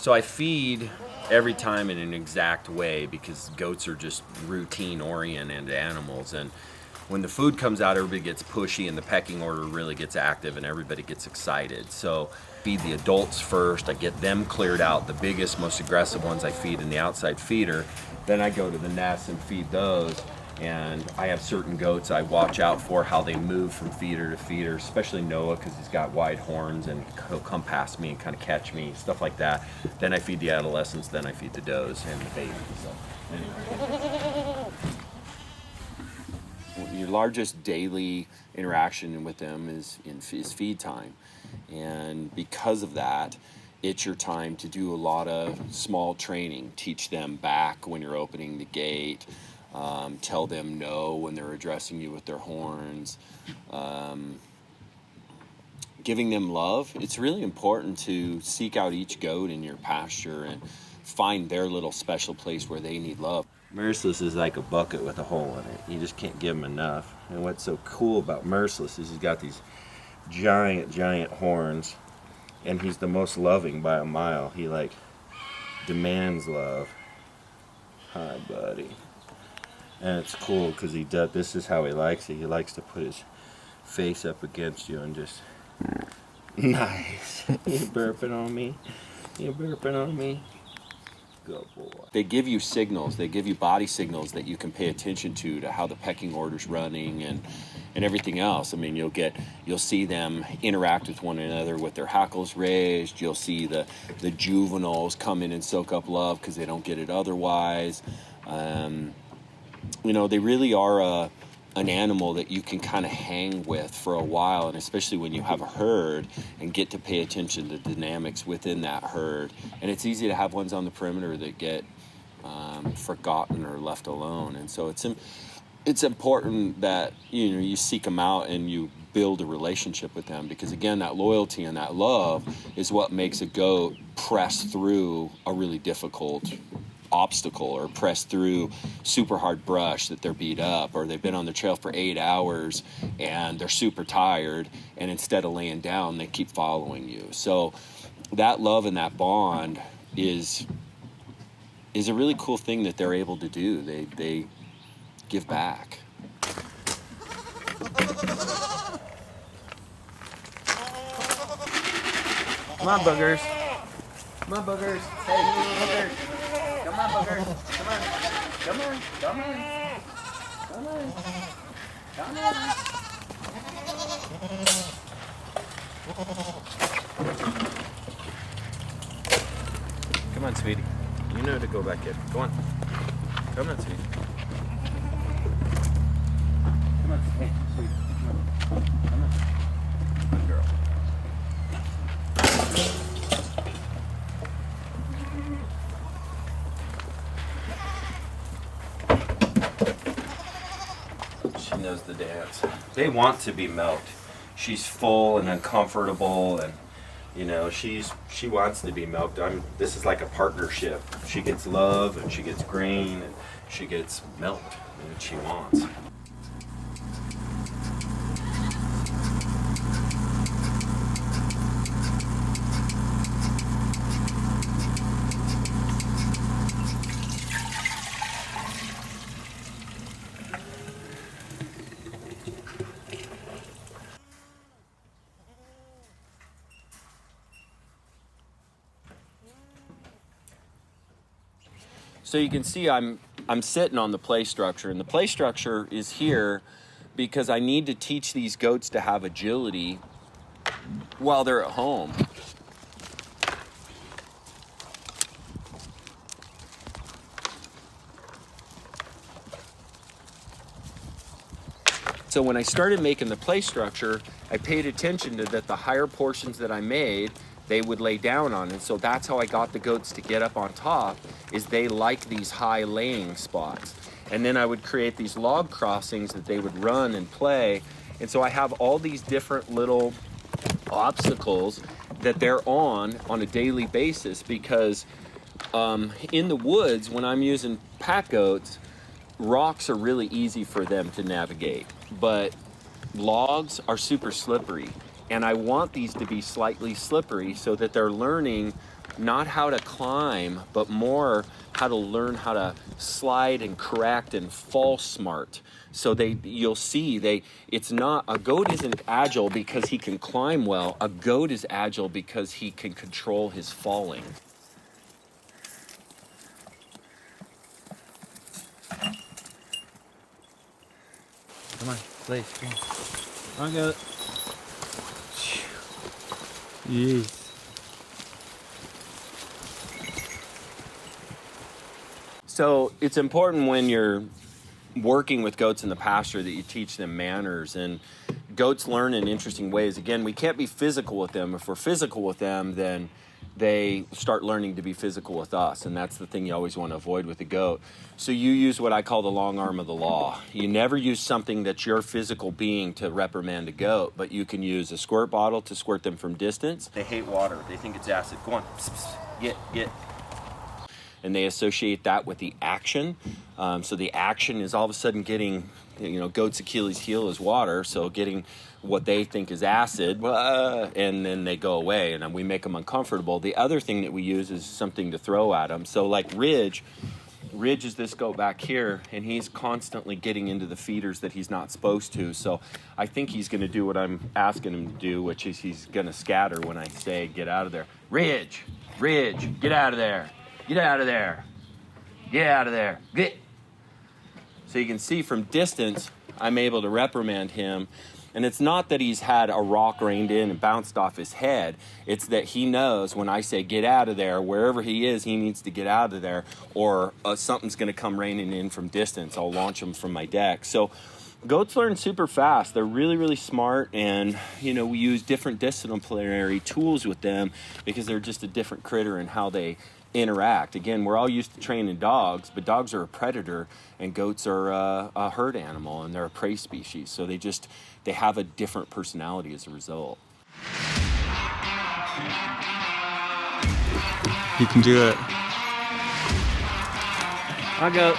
So I feed every time in an exact way because goats are just routine oriented animals, and when the food comes out, everybody gets pushy and the pecking order really gets active and everybody gets excited. So feed the adults first. I get them cleared out. The biggest, most aggressive ones I feed in the outside feeder. Then I go to the nest and feed those. And I have certain goats I watch out for how they move from feeder to feeder, especially Noah because he's got wide horns and he'll come past me and kind of catch me, stuff like that. Then I feed the adolescents, then I feed the does and the babies. So anyway. Your largest daily interaction with them is feed time. And because of that, it's your time to do a lot of small training. Teach them back when you're opening the gate. Tell them no when they're addressing you with their horns. Giving them love. It's really important to seek out each goat in your pasture and find their little special place where they need love. Merciless is like a bucket with a hole in it. You just can't give him enough. And what's so cool about Merciless is he's got these giant horns, and he's the most loving by a mile. He like demands love. Hi, buddy. And it's cool because he does. This is how he likes it. He likes to put his face up against you and just nice. You burping on me? You burping on me? Good boy. They give you signals. They give you body signals that you can pay attention to how the pecking order's running and everything else. I mean, you'll see them interact with one another with their hackles raised. You'll see the juveniles come in and soak up love because they don't get it otherwise. They really are an animal that you can kind of hang with for a while, and especially when you have a herd and get to pay attention to the dynamics within that herd. And it's easy to have ones on the perimeter that get forgotten or left alone. And so it's important that you seek them out and you build a relationship with them, because again, that loyalty and that love is what makes a goat press through a really difficult obstacle or press through super hard brush that they're beat up, or they've been on the trail for 8 hours and they're super tired, and instead of laying down they keep following you. So that love and that bond is a really cool thing that they're able to do. They give back. Come on, boogers. Come on, boogers. Hey, boogers. Come on, boogers. Come on. Come on. Come on. Come on. Come on. Come on, sweetie. You know to go back in. Go on. Come on, sweetie. Come on. Hey, sweetie. Come on. Come on. Good girl. She knows the dance. They want to be milked. She's full and uncomfortable, and she wants to be milked. This is like a partnership. She gets love and she gets grain and she gets milked, and she wants. So you can see I'm sitting on the play structure, and the play structure is here because I need to teach these goats to have agility while they're at home. So when I started making the play structure, I paid attention to that the higher portions that I made, they would lay down on. And so that's how I got the goats to get up on top, is they like these high laying spots. And then I would create these log crossings that they would run and play. And so I have all these different little obstacles that they're on a daily basis, because in the woods, when I'm using pack goats, rocks are really easy for them to navigate, but logs are super slippery. And I want these to be slightly slippery so that they're learning not how to climb, but more how to learn how to slide and correct and fall smart. So you'll see, it's not, a goat isn't agile because he can climb well. A goat is agile because he can control his falling. Come on, please. Come on, goat. Jeez. So it's important when you're working with goats in the pasture that you teach them manners, and goats learn in interesting ways. Again, we can't be physical with them. If we're physical with them, then they start learning to be physical with us, and that's the thing you always want to avoid with a goat. So you use what I call the long arm of the law. You never use something that's your physical being to reprimand a goat, but you can use a squirt bottle to squirt them from distance. They hate water. They think it's acid. Go on. Psst, psst. Get. And they associate that with the action. So the action is all of a sudden getting, goat's Achilles heel is water, so getting what they think is acid, and then they go away, and we make them uncomfortable. The other thing that we use is something to throw at them. So like Ridge is this goat back here, and he's constantly getting into the feeders that he's not supposed to. So I think he's going to do what I'm asking him to do, which is he's going to scatter when I say get out of there. Ridge, get out of there. Get out of there. Get out of there. Get. So you can see from distance, I'm able to reprimand him. And it's not that he's had a rock rained in and bounced off his head. It's that he knows when I say get out of there, wherever he is, he needs to get out of there, or something's going to come raining in from distance. I'll launch him from my deck. So goats learn super fast. They're really, really smart, and we use different disciplinary tools with them because they're just a different critter in how they interact. Again, we're all used to training dogs, but dogs are a predator and goats are a herd animal, and they're a prey species. So they have a different personality as a result. You can do it. I'll go.